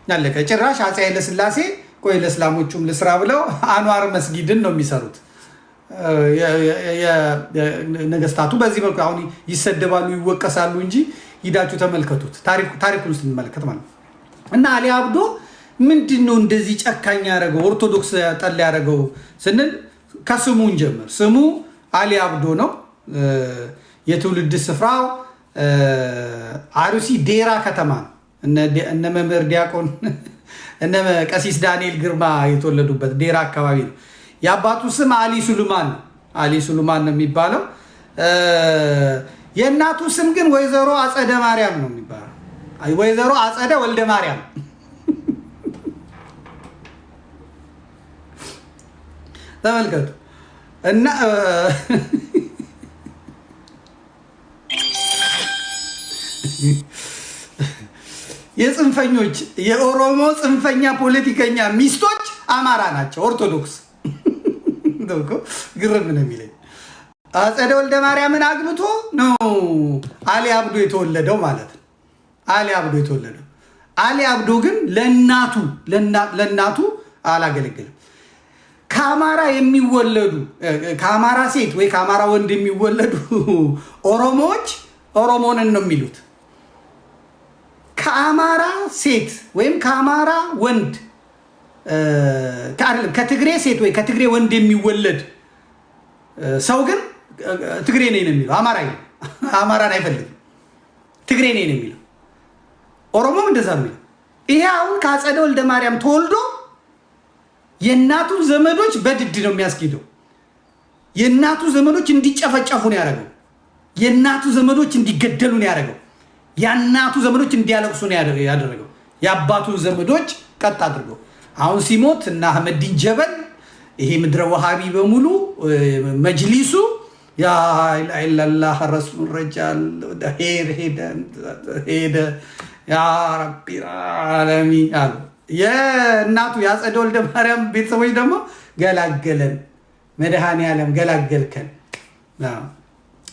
ያለቀ ጭራሽ አፄ ኃይለ ሥላሴ ቆይ ለእስላሞቹም ልስራ ብለው አንዋር መስጊድን ነው የሚሰሩት። ነገስታቱ በዚህ መልኩ አሁን ይሰደባሉ ይወቀሳሉ እንጂ ሂዳችሁ ተመልከቱት ታሪኩን ውስጥ እንመለከት ማለት እና አሊ አብዶ ምንድነው እንደዚህ ጨካኝ ያደረገው ኦርቶዶክስ ጠል ያደረገው ስንል ከስሙን ጀምር ስሙ አሊ አብዶ ነው። የትውልድ ስፍራው አሩሲ ዴራ ከተማ ነው። እነ መምህር ዲያቆን እነ ቀሲስ ዳንኤል ግርማ የተወለዱበት ዴራ አካባቢ ነው። የአባቱ ስም አሊ ሱሉማን ነው። አሊ ሱሉማን ነው የሚባለው። የእናቱ ስም ግን ወይዘሮ አጸደ ማርያም ነው የሚባለው። ወይዘሮ አጸደ ወልደ ማርያም ተመልከቱ እና የጽንፈኞች የኦሮሞ ጽንፈኛ ፖለቲከኛ ሚስቶች አማራ ናቸው። ኦርቶዶክስ ግርም ነው የሚለኝ። አጸደ ወልደ ማርያምን አግብቶ ነው አሊ አብዶ የተወለደው ማለት ነው። አሊ አብዶ የተወለደው አሊ አብዶ ግን ለእናቱ አላገለግልም። ከአማራ የሚወለዱ ከአማራ ሴት ወይ ከአማራ ወንድ የሚወለዱ ኦሮሞዎች ኦሮሞንን ነው የሚሉት። ከአማራ ሴት ወይም ከአማራ ወንድ ከትግሬ ሴት ወይ ከትግሬ ወንድ የሚወለድ ሰው ግን ትግሬ ነኝ ነው የሚለው። አማራን አይፈልግም። ትግሬ ነኝ ነው የሚለው። ኦሮሞም እንደዛ ነው የሚለው። ይሄ አሁን ከአጸደ ወልደ ማርያም ተወልዶ የእናቱ ዘመዶች በድድ ነው የሚያስኬደው። የእናቱ ዘመዶች እንዲጨፈጨፉ ነው ያደረገው። የእናቱ ዘመዶች እንዲገደሉ ነው ያደረገው። የእናቱ ዘመዶች እንዲያለቅሱ ነው ያደረገው። የአባቱን ዘመዶች ቀጥ አድርገው አሁን ሲሞት እና አህመዲን ጀበል ይሄ ምድረ ወሃቢ በሙሉ መጅሊሱ ያ ኢላላህ ረሱል ረጃል ሄደ ያ ረቢ ዓለሚን አሉ። የእናቱ የአጸደ ወልደ ማርያም ቤተሰቦች ደግሞ ገላገለን፣ መድኃኔዓለም ገላገልከን፣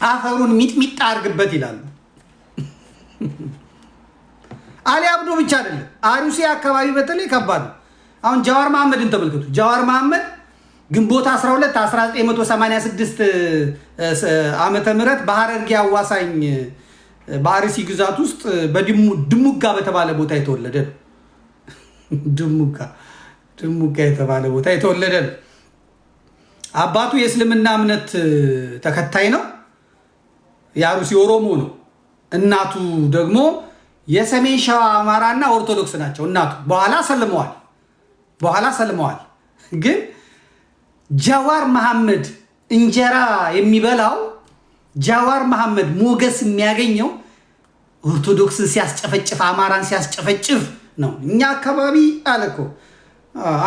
አፈሩን ሚጥሚጣ አድርግበት ይላሉ። አሊ አብዶ ብቻ አይደለም፣ አሩሲ አካባቢ በተለይ ከባድ ነው። አሁን ጃዋር መሐመድን ተመልከቱ። ጃዋር መሐመድ ግንቦት 12 1986 ዓመተ ምህረት በሐረርጌ አዋሳኝ በአርሲ ግዛት ውስጥ በድሙጋ በተባለ ቦታ የተወለደ ነው። ድሙጋ የተባለ ቦታ የተወለደ ነው። አባቱ የእስልምና እምነት ተከታይ ነው። የአሩሲ ኦሮሞ ነው። እናቱ ደግሞ የሰሜን ሸዋ አማራና ኦርቶዶክስ ናቸው። እናቱ በኋላ ሰልመዋል። ግን ጃዋር መሐመድ እንጀራ የሚበላው ጃዋር መሐመድ ሞገስ የሚያገኘው ኦርቶዶክስን ሲያስጨፈጭፍ አማራን ሲያስጨፈጭፍ ነው። እኛ አካባቢ አለ እኮ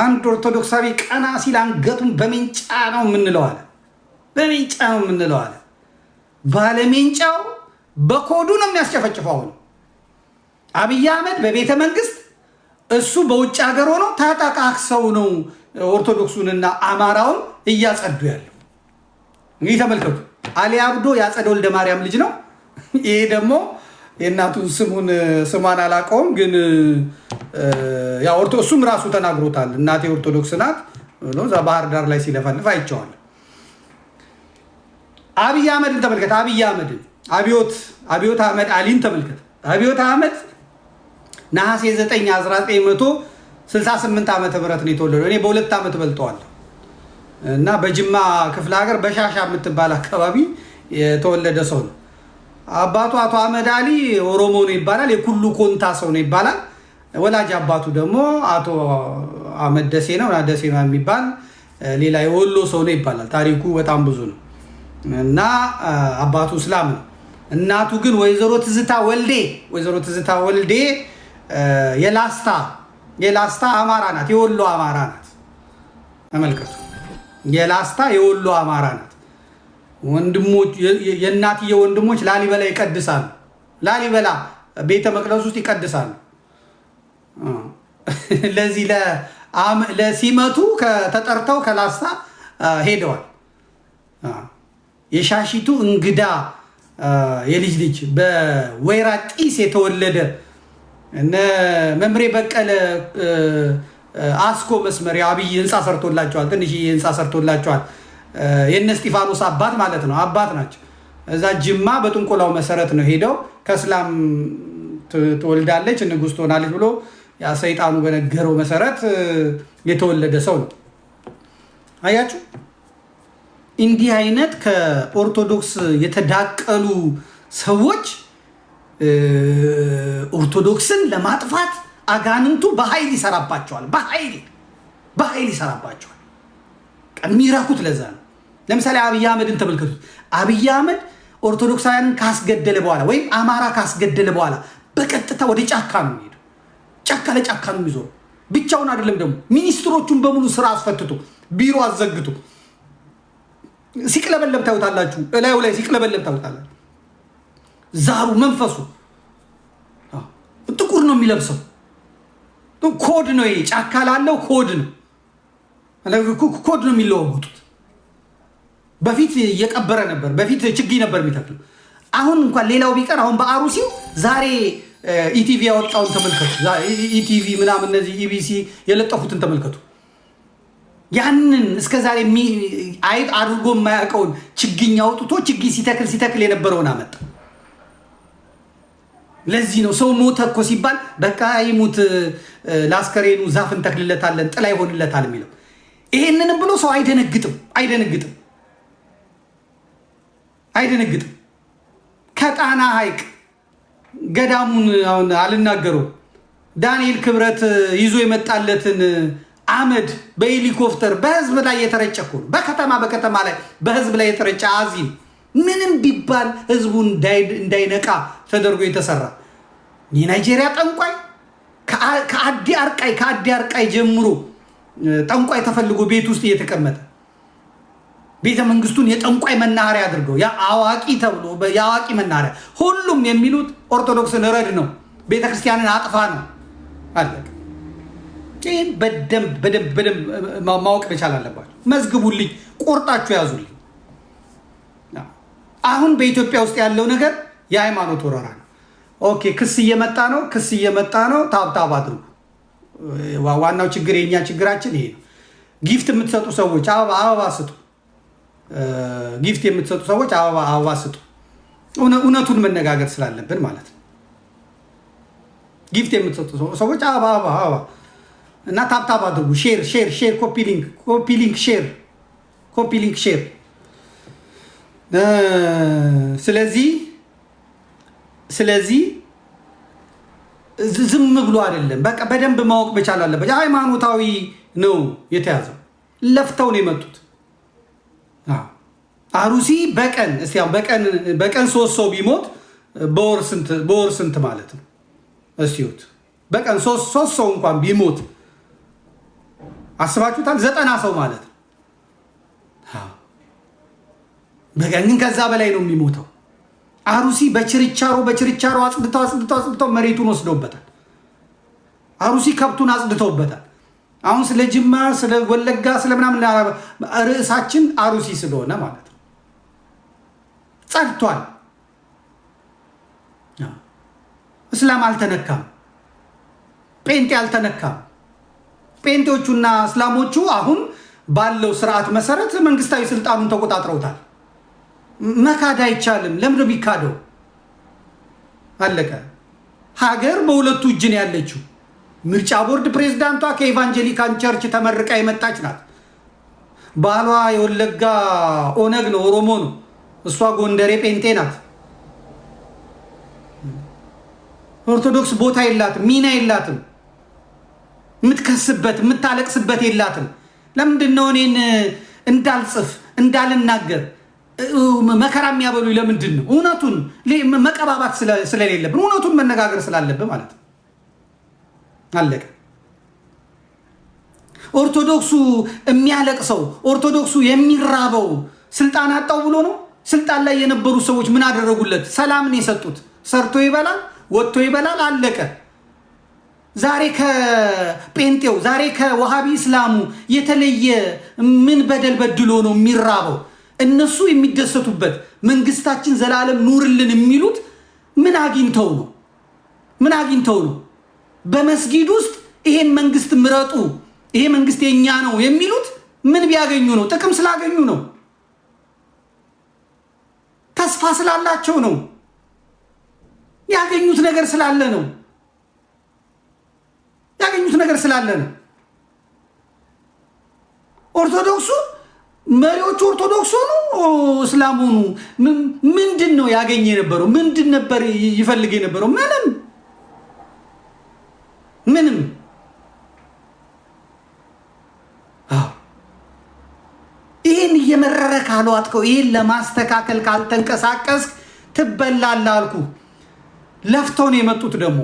አንድ ኦርቶዶክሳዊ ቀና ሲል አንገቱን በሜንጫ ነው የምንለው አለ። ባለሜንጫው በኮዱ ነው የሚያስጨፈጭፈው። አብይ አህመድ በቤተ መንግስት እሱ በውጭ ሀገር ሆኖ ተጠቃቅሰው ነው ኦርቶዶክሱንና አማራውን እያጸዱ ያለው። እንግዲህ ተመልከቱ። አሊ አብዶ የአጸደ ወልደ ማርያም ልጅ ነው። ይሄ ደግሞ የእናቱን ስሟን አላውቀውም፣ ግን እሱም ራሱ ተናግሮታል። እናቴ ኦርቶዶክስ ናት ብሎ እዛ ባህር ዳር ላይ ሲለፈልፍ አይቼዋለሁ። አብይ አህመድን ተመልከት። አብዮት አህመድ አሊን ተመልከት። አብዮት አህመድ ነሐሴ 9 1968 ዓመተ ምህረት ነው የተወለደው። እኔ በ2 ዓመት በልጠዋለሁ እና በጅማ ክፍለ ሀገር በሻሻ የምትባል አካባቢ የተወለደ ሰው ነው። አባቱ አቶ አህመድ አሊ ኦሮሞ ነው ይባላል። የኩሉ ኮንታ ሰው ነው ይባላል። ወላጅ አባቱ ደግሞ አቶ አህመድ ደሴ ነው የሚባል ሌላ የወሎ ሰው ነው ይባላል። ታሪኩ በጣም ብዙ ነው እና አባቱ እስላም ነው። እናቱ ግን ወይዘሮ ትዝታ ወልዴ የላስታ አማራ ናት። የወሎ አማራ ናት። ተመልከቱ። የላስታ የወሎ አማራ ናት። ወንድሞች የእናትዬ ወንድሞች ላሊበላ ይቀድሳሉ። ላሊበላ ቤተ መቅደስ ውስጥ ይቀድሳሉ። ለዚህ ለሲመቱ ተጠርተው ከላስታ ሄደዋል። የሻሺቱ እንግዳ የልጅ በወይራ ጢስ የተወለደ እነ መምሬ በቀለ አስኮ መስመር የአብይ ህንፃ ሰርቶላቸዋል። ትንሽ ህንፃ ሰርቶላቸዋል። የነ እስጢፋኖስ አባት ማለት ነው። አባት ናቸው። እዛ ጅማ በጥንቆላው መሰረት ነው ሄደው ከእስላም ትወልዳለች ንጉስ ትሆናለች ብሎ ያ ሰይጣኑ በነገረው መሰረት የተወለደ ሰው ነው። አያችሁ፣ እንዲህ አይነት ከኦርቶዶክስ የተዳቀሉ ሰዎች ኦርቶዶክስን ለማጥፋት አጋንንቱ በኃይል ይሰራባቸዋል። በኃይል ይሰራባቸዋል። የሚራኩት ለዛ ነው። ለምሳሌ አብይ አህመድን ተመልከቱት። አብይ አህመድ ኦርቶዶክሳውያንን ካስገደለ በኋላ ወይም አማራ ካስገደለ በኋላ በቀጥታ ወደ ጫካ ነው የሚሄደው። ጫካ ለጫካ ነው የሚዞረው። ብቻውን አይደለም ደግሞ ሚኒስትሮቹን በሙሉ ስራ አስፈትቶ ቢሮ አዘግቶ ሲቅለበለብ ታዩታላችሁ። እላዩ ላይ ሲቅለበለብ ታዩታላችሁ። ዛሩ መንፈሱ ጥቁር ነው የሚለብሰው። ኮድ ነው ይሄ። ጫካ ላለው ኮድ ነው የሚለዋወጡት። በፊት እየቀበረ ነበር። በፊት ችግኝ ነበር የሚተክለው። አሁን እንኳን ሌላው ቢቀር አሁን በአሩሲው ዛሬ ኢቲቪ ያወጣውን ተመልከቱ። ኢቲቪ ምናምን እነዚህ ኢቢሲ የለጠፉትን ተመልከቱ። ያንን እስከዛሬ አይጥ አድርጎ የማያውቀውን ችግኝ አውጥቶ ችግኝ ሲተክል የነበረውን አመጣ። ለዚህ ነው ሰው ሞተ እኮ ሲባል በቃ ይሙት ለአስከሬኑ ዛፍ እንተክልለታለን ጥላ ይሆንለታል የሚለው። ይሄንንም ብሎ ሰው አይደነግጥም። ከጣና ሐይቅ ገዳሙን አሁን አልናገረው ዳንኤል ክብረት ይዞ የመጣለትን አመድ በሄሊኮፕተር በህዝብ ላይ የተረጨ እኮ ነው። በከተማ ላይ በህዝብ ላይ የተረጨ አዚም ምንም ቢባል ህዝቡ እንዳይነቃ ተደርጎ የተሰራ የናይጄሪያ ጠንቋይ ከአዲ አርቃይ ጀምሮ ጠንቋይ ተፈልጎ ቤት ውስጥ እየተቀመጠ ቤተ መንግስቱን የጠንቋይ መናኸሪያ አድርገው ያ አዋቂ ተብሎ የአዋቂ መናኸሪያ ሁሉም የሚሉት ኦርቶዶክስን ረድ ነው፣ ቤተክርስቲያንን አጥፋ ነው አለቀ። ይህን በደንብ ማወቅ መቻል አለባቸው። መዝግቡልኝ፣ ቆርጣችሁ ያዙልኝ። አሁን በኢትዮጵያ ውስጥ ያለው ነገር የሃይማኖት ወረራ ነው። ኦኬ፣ ክስ እየመጣ ነው። ታብታብ አድርጉ። ዋናው ችግር የኛ ችግራችን ይሄ ነው። ጊፍት የምትሰጡ ሰዎች አበባ ስጡ። ጊፍት የምትሰጡ ሰዎች አበባ ስጡ። እውነቱን መነጋገር ስላለብን ማለት ነው። ጊፍት የምትሰጡ ሰዎች አበባ እና ታብታብ አድርጉ። ሼር ኮፒ ሊንክ ሼር። ስለዚህ ዝም ብሎ አይደለም፣ በቃ በደንብ ማወቅ መቻል አለበት። ሃይማኖታዊ ነው የተያዘው። ለፍተው ነው የመጡት። አሩሲ በቀን 3 ሰው ቢሞት በወር ስንት ማለት ነው? እስቲዩት። በቀን 3 ሰው እንኳን ቢሞት አስባችሁታል? 90 ሰው ማለት ነው። በቀን ግን ከዛ በላይ ነው የሚሞተው። አሩሲ በችርቻሮ አጽድተው መሬቱን ወስደውበታል። አሩሲ ከብቱን አጽድተውበታል። አሁን ስለ ጅማ፣ ስለ ወለጋ፣ ስለ ምናምን ርዕሳችን አሩሲ ስለሆነ ማለት ነው። ጸድቷል። እስላም አልተነካም፣ ጴንጤ አልተነካም። ጴንጤዎቹና እስላሞቹ አሁን ባለው ስርዓት መሰረት መንግስታዊ ስልጣኑን ተቆጣጥረውታል። መካድ አይቻልም። ለምን ነው የሚካደው? አለቀ። ሀገር በሁለቱ እጅ ነው ያለችው። ምርጫ ቦርድ ፕሬዝዳንቷ ከኢቫንጀሊካን ቸርች ተመርቃ የመጣች ናት። ባሏ የወለጋ ኦነግ ነው፣ ኦሮሞ ነው። እሷ ጎንደሬ ጴንጤ ናት። ኦርቶዶክስ ቦታ የላትም፣ ሚና የላትም፣ የምትከስበት የምታለቅስበት የላትም። ለምንድን ነው እኔን እንዳልጽፍ እንዳልናገር መከራ የሚያበሉኝ? ለምንድን ነው? እውነቱን መቀባባት ስለሌለብን እውነቱን መነጋገር ስላለብን ማለት ነው። አለቀ። ኦርቶዶክሱ የሚያለቅሰው ኦርቶዶክሱ የሚራበው ስልጣን አጣው ብሎ ነው። ስልጣን ላይ የነበሩ ሰዎች ምን አደረጉለት? ሰላምን የሰጡት። ሰርቶ ይበላል፣ ወጥቶ ይበላል፣ አለቀ። ዛሬ ከጴንጤው ዛሬ ከዋሃቢ እስላሙ የተለየ ምን በደል በድሎ ነው የሚራበው? እነሱ የሚደሰቱበት መንግስታችን ዘላለም ኑርልን የሚሉት ምን አግኝተው ነው? በመስጊድ ውስጥ ይሄን መንግስት ምረጡ፣ ይሄ መንግስት የኛ ነው የሚሉት ምን ቢያገኙ ነው? ጥቅም ስላገኙ ነው። ተስፋ ስላላቸው ነው። ያገኙት ነገር ስላለ ነው። ያገኙት ነገር ስላለ ነው። ኦርቶዶክሱ መሪዎቹ ኦርቶዶክስ ሆኑ እስላም ሆኑ ምንድን ነው ያገኘ የነበረው? ምንድን ነበር ይፈልግ የነበረው? ምንም። ይህን እየመረረ ካልዋጥከው፣ ይህን ለማስተካከል ካልተንቀሳቀስ ትበላለህ አልኩ። ለፍተው ነው የመጡት ደግሞ፣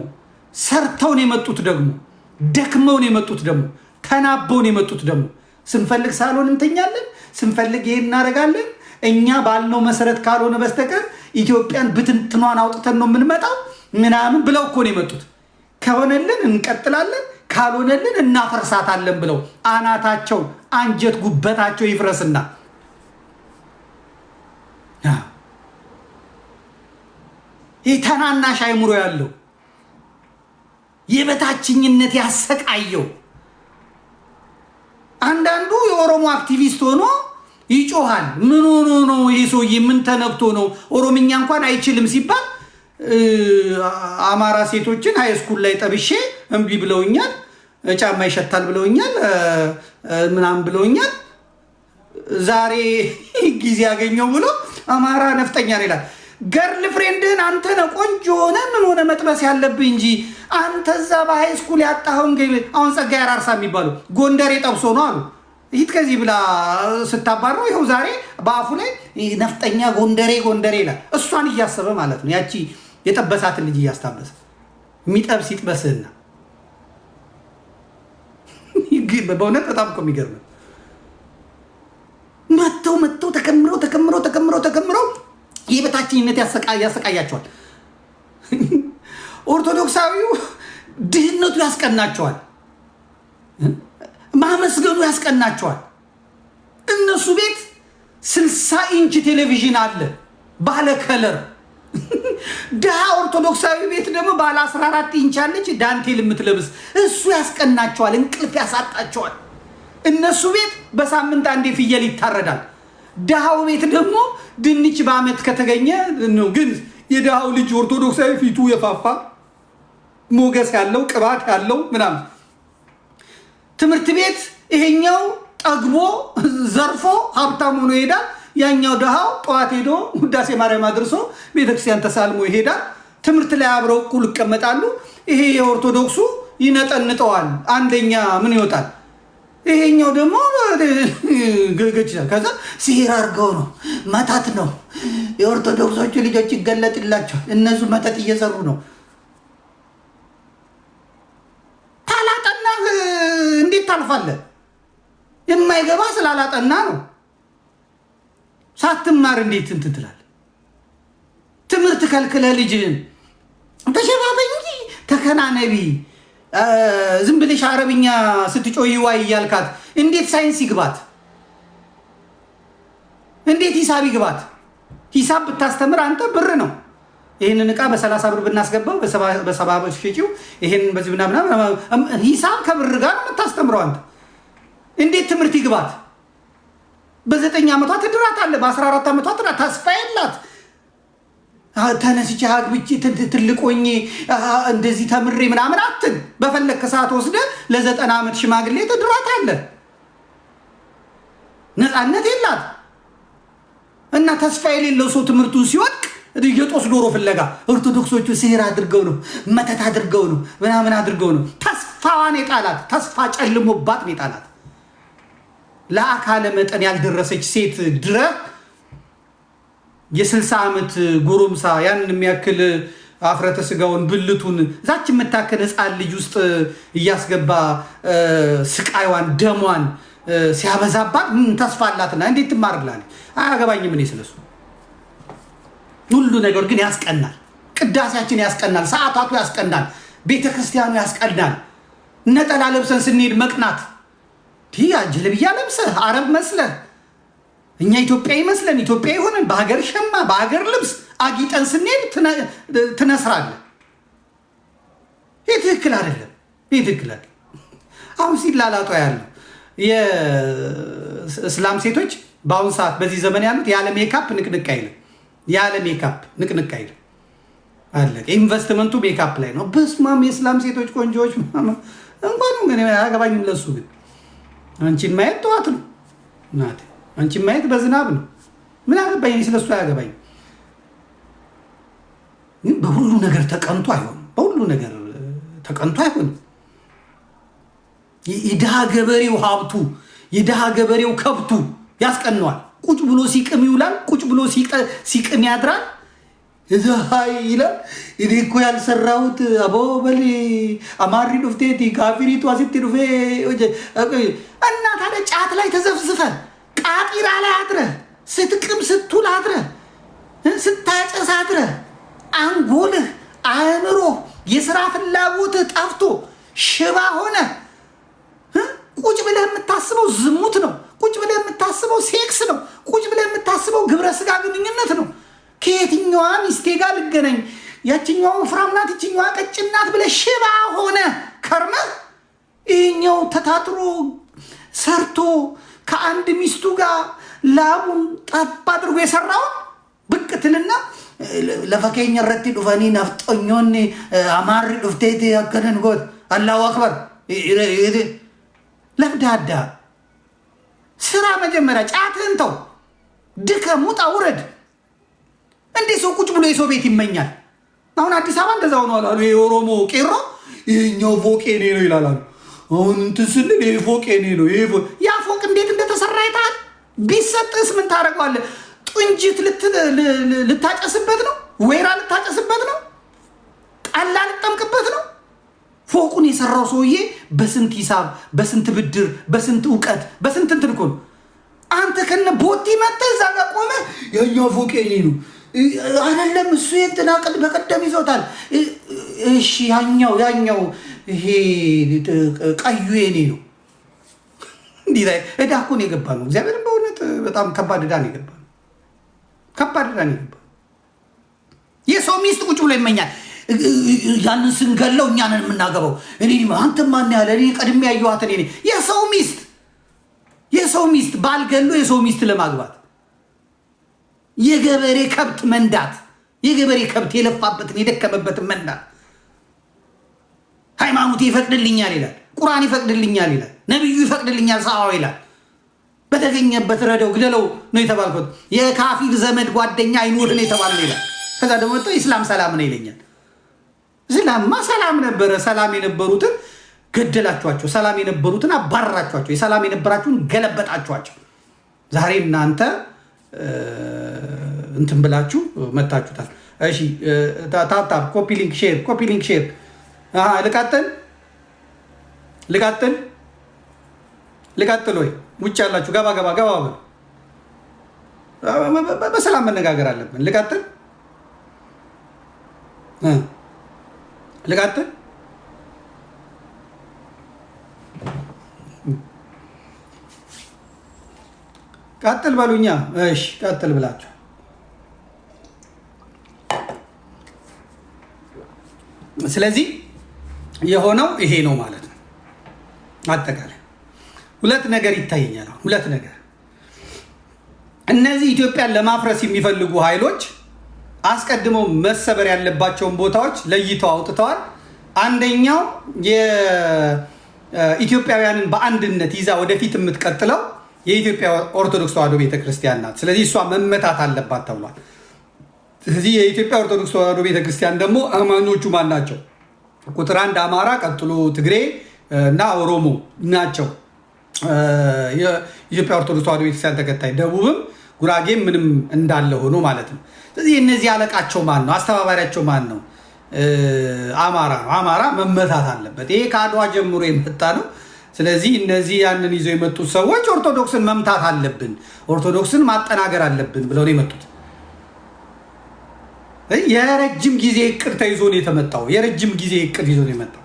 ሰርተው ነው የመጡት ደግሞ፣ ደክመው ነው የመጡት ደግሞ፣ ተናበው ነው የመጡት ደግሞ። ስንፈልግ ሳልሆን እንተኛለን፣ ስንፈልግ ይሄን እናደርጋለን። እኛ ባልነው መሰረት ካልሆነ በስተቀር ኢትዮጵያን ብትንትኗን አውጥተን ነው የምንመጣው ምናምን ብለው እኮ ነው የመጡት። ከሆነልን እንቀጥላለን፣ ካልሆነልን እናፈርሳታለን ብለው አናታቸው አንጀት ጉበታቸው ይፍረስና የተናናሽ አይምሮ ያለው የበታችኝነት ያሰቃየው አንዳንዱ የኦሮሞ አክቲቪስት ሆኖ ይጮሃል። ምን ሆኖ ነው ይሄ ሰውዬ? ምን ተነክቶ ነው? ኦሮምኛ እንኳን አይችልም ሲባል አማራ ሴቶችን ሃይስኩል ላይ ጠብሼ እምቢ ብለውኛል፣ ጫማ ይሸታል ብለውኛል፣ ምናምን ብለውኛል። ዛሬ ጊዜ ያገኘው ብሎ አማራ ነፍጠኛ ነው ይላል። ገርል ፍሬንድህን አንተ ነህ ቆንጆ ሆነ ምን ሆነ መጥበስ ያለብህ እንጂ አንተ እዛ በሃይስኩል ያጣኸውን አሁን ጸጋዬ አራርሳ የሚባሉ ጎንደሬ ጠብሶ ነው አሉ። ይህት ከዚህ ብላ ስታባረው ይኸው ዛሬ በአፉ ላይ ነፍጠኛ ጎንደሬ ይላል። እሷን እያሰበ ማለት ነው። ያቺ የጠበሳትን ልጅ እያስታበሰ የሚጠብስ ይጥበስህና በእውነት በጣም እኮ የሚገርም መጥተው ተከምረው የበታችኝነት ያሰቃያቸዋል። ኦርቶዶክሳዊው ድህነቱ ያስቀናቸዋል፣ ማመስገኑ ያስቀናቸዋል። እነሱ ቤት 60 ኢንች ቴሌቪዥን አለ ባለ ከለር። ድሃ ኦርቶዶክሳዊ ቤት ደግሞ ባለ 14 ኢንች አለች ዳንቴል የምትለብስ። እሱ ያስቀናቸዋል፣ እንቅልፍ ያሳጣቸዋል። እነሱ ቤት በሳምንት አንዴ ፍየል ይታረዳል። ድሃው ቤት ደግሞ ድንች በአመት ከተገኘ ነው። ግን የድሃው ልጅ ኦርቶዶክሳዊ ፊቱ የፋፋ ሞገስ ያለው ቅባት ያለው ምናምን። ትምህርት ቤት ይሄኛው ጠግቦ ዘርፎ ሀብታም ሆኖ ይሄዳል። ያኛው ድሃው ጠዋት ሄዶ ውዳሴ ማርያም አድርሶ ቤተክርስቲያን ተሳልሞ ይሄዳል። ትምህርት ላይ አብረው እኩል ይቀመጣሉ። ይሄ የኦርቶዶክሱ ይነጠንጠዋል። አንደኛ ምን ይወጣል? ይሄኛው ደግሞ ገገች ከዛ ሲሄር አድርገው ነው መታት ነው። የኦርቶዶክሶቹ ልጆች ይገለጥላቸዋል። እነሱ መተት እየሰሩ ነው። ታላጠና እንዴት ታልፋለህ? የማይገባ ስላላጠና ነው። ሳትማር እንዴት እንትን ትላለህ? ትምህርት ከልክለህ ልጅህን ተሸፋፈኝ እንጂ ተከናነቢ ዝም ብለሽ አረብኛ ስትጮይ ዋይ እያልካት እንዴት ሳይንስ ይግባት? እንዴት ሂሳብ ይግባት? ሂሳብ ብታስተምር አንተ ብር ነው። ይህንን ዕቃ በ30 ብር ብናስገባው በ70 ብር ሽጪው፣ ይሄንን በዚህ ምናምን ሂሳብ ከብር ጋር የምታስተምረው አንተ። እንዴት ትምህርት ይግባት? በ9 ዓመቷ ትድራታለህ፣ በ14 ዓመቷ ትድራት። ተስፋ የላት። ተነስቼ አግብቼ ትልቆኜ እንደዚህ ተምሬ ምናምን አትል። በፈለክ ሰዓት ወስደህ ለ90 ዓመት ሽማግሌ ትድራታለህ። ነፃነት የላት እና ተስፋ የሌለው ሰው ትምህርቱን ሲወድቅ የጦስ ዶሮ ፍለጋ ኦርቶዶክሶቹ ሲሄር አድርገው ነው መተት አድርገው ነው ምናምን አድርገው ነው ተስፋዋን የጣላት። ተስፋ ጨልሞባት ነው የጣላት። ለአካለ መጠን ያልደረሰች ሴት ድረህ የ60 ዓመት ጎረምሳ ያንን የሚያክል አፍረተ ስጋውን ብልቱን ዛች የምታክል ህፃን ልጅ ውስጥ እያስገባ ስቃይዋን ደሟን ሲያበዛባት ተስፋ አላትና እንዴት ትማርላለች? አያገባኝም እኔ ስለሱ። ሁሉ ነገር ግን ያስቀናል። ቅዳሴያችን ያስቀናል፣ ሰዓታቱ ያስቀናል፣ ቤተክርስቲያኑ ያስቀናል። ነጠላ ለብሰን ስንሄድ መቅናት ጀለብያ ለብሰህ አረብ መስለህ እኛ ኢትዮጵያዊ መስለን ኢትዮጵያዊ ሆነን በሀገር ሸማ በሀገር ልብስ አጊጠን ስንሄድ ትነስራለህ። ይህ ትክክል አይደለም። ይህ ትክክል አይደለም። አሁን ሲላላጧ ያለው የእስላም ሴቶች በአሁኑ ሰዓት በዚህ ዘመን ያሉት ያለ ሜካፕ ንቅንቅ አይልም። ያለ ሜካፕ ንቅንቅ አይልም። አለቀ። ኢንቨስትመንቱ ሜካፕ ላይ ነው። በስማም የእስላም ሴቶች ቆንጆዎች እንኳን ግን አያገባኝም። ለሱ ግን አንቺን ማየት ጠዋት ነው እናቴ፣ አንቺን ማየት በዝናብ ነው። ምን አገባኝ ስለሱ አያገባኝም። ግን በሁሉ ነገር ተቀንቶ አይሆንም። በሁሉ ነገር ተቀንቶ አይሆንም። የድሃ ገበሬው ሀብቱ፣ የድሃ ገበሬው ከብቱ ያስቀነዋል። ቁጭ ብሎ ሲቅም ይውላል። ቁጭ ብሎ ሲቅም ያድራል። እዛ ይላል እኔ እኮ ያልሰራሁት አቦ በል አማሪ ዱፍቴቲ ካፊሪቱ አሲቲ ዱፌ እና ታዲያ ጫት ላይ ተዘፍዝፈን ቃጢራ ላይ አድረህ ስትቅም ስትውል አድረህ ስታጨስ አድረህ አንጎልህ አእምሮ የስራ ፍላጎትህ ጠፍቶ ሽባ ሆነ ቁጭ ብለህ የምታስበው ዝሙት ነው። ቁጭ ብለህ የምታስበው ሴክስ ነው። ቁጭ ብለህ የምታስበው ግብረ ስጋ ግንኙነት ነው። ከየትኛዋ ሚስቴ ጋር ልገናኝ፣ ያችኛዋ ወፍራም ናት፣ ይችኛዋ ቀጭን ናት ብለህ ሽባ ሆነ ከርመህ ይህኛው ተታትሮ ሰርቶ ከአንድ ሚስቱ ጋር ላቡን ጠብ አድርጎ የሰራውን ብቅ ትልና ለፈኬኛ ረቲ ዱፈኒ ነፍጦኞኒ አማሪ ዱፍቴት ያከነን ጎት አላሁ አክበር ለፍዳዳ ስራ መጀመሪያ ጫትህን ተው፣ ድከም፣ ውጣ ውረድ። እንዴ ሰው ቁጭ ብሎ የሰው ቤት ይመኛል? አሁን አዲስ አበባ እንደዛ ሆኗል አሉ። የኦሮሞ ቄሮ ይሄኛው ፎቅ የኔ ነው ይላል አሉ። አሁን እንትን ስንል ይሄ ፎቅ የኔ ነው። ያ ፎቅ እንዴት እንደተሰራ አይተሃል? ቢሰጥስ ምን ታደርገዋለህ? ጡንጅት ልታጨስበት ነው? ወይራ ልታጨስበት ነው? ጠላ ልጠምቅበት ነው? ፎቁን የሰራው ሰውዬ በስንት ሂሳብ፣ በስንት ብድር፣ በስንት እውቀት፣ በስንት እንትን እኮ ነው። አንተ ከነ ቦቲ መጥተህ እዛ ጋር ቆመህ ያኛው ፎቅ የኔ ነው አይደለም እሱ የእንትና በቀደም ይዞታል። እሺ ያኛው ይሄ ቀዩ የኔ ነው። እንዲህ ላይ ዕዳ እኮ ነው የገባ ነው። እግዚአብሔርን በእውነት በጣም ከባድ ዕዳ ነው የገባ ነው። ከባድ ዕዳ ነው የገባ። የሰው ሚስት ቁጭ ብሎ ይመኛል። ያንን ስንገለው እኛ ነን የምናገባው። እኔ አንተ ማን ያለ እኔ ቀድሜ ያየኋት እኔ የሰው ሚስት ባልገሎ የሰው ሚስት ለማግባት የገበሬ ከብት መንዳት፣ የገበሬ ከብት የለፋበትን የደከመበትን መንዳት። ሃይማኖት ይፈቅድልኛል ይላል፣ ቁርአን ይፈቅድልኛል ይላል፣ ነብዩ ይፈቅድልኛል ሰው ይላል። በተገኘበት ረደው ግደለው ነው የተባልኩት። የካፊር ዘመድ ጓደኛ አይኑርህ የተባለው ይላል። ከዛ ደግሞ ኢስላም ሰላም ነው ይለኛል። እስላምማ ሰላም ነበረ። ሰላም የነበሩትን ገደላችኋቸው፣ ሰላም የነበሩትን አባረራችኋቸው፣ የሰላም የነበራችሁን ገለበጣችኋቸው። ዛሬ እናንተ እንትን ብላችሁ መታችሁታል። እሺ ታፕታፕ ኮፒ ሊንክ ሼር ልቀጥል ወይ ውጭ ያላችሁ ገባ በሉ። በሰላም መነጋገር አለብን። ልቀጥል ቀጥል በሉኛ። እሺ ቀጥል ብላችሁ ስለዚህ የሆነው ይሄ ነው ማለት ነው። አጠቃላይ ሁለት ነገር ይታየኛል። ሁለት ነገር እነዚህ ኢትዮጵያን ለማፍረስ የሚፈልጉ ኃይሎች አስቀድመው መሰበር ያለባቸውን ቦታዎች ለይተው አውጥተዋል። አንደኛው የኢትዮጵያውያንን በአንድነት ይዛ ወደፊት የምትቀጥለው የኢትዮጵያ ኦርቶዶክስ ተዋሕዶ ቤተክርስቲያን ናት። ስለዚህ እሷ መመታት አለባት ተብሏል። ስለዚህ የኢትዮጵያ ኦርቶዶክስ ተዋሕዶ ቤተክርስቲያን ደግሞ አማኞቹ ማን ናቸው? ቁጥር 1 አማራ፣ ቀጥሎ ትግሬ እና ኦሮሞ ናቸው። የኢትዮጵያ ኦርቶዶክስ ተዋሕዶ ቤተክርስቲያን ተከታይ ደቡብም ጉራጌም ምንም እንዳለ ሆኖ ማለት ነው። ስለዚህ እነዚህ አለቃቸው ማን ነው? አስተባባሪያቸው ማን ነው? አማራ ነው። አማራ መመታት አለበት። ይሄ ከአድዋ ጀምሮ የመጣ ነው። ስለዚህ እነዚህ ያንን ይዘው የመጡት ሰዎች ኦርቶዶክስን መምታት አለብን፣ ኦርቶዶክስን ማጠናገር አለብን ብለው ነው የመጡት። የረጅም ጊዜ እቅድ ተይዞ ነው የተመጣው። የረጅም ጊዜ እቅድ ይዞ ነው የመጣው።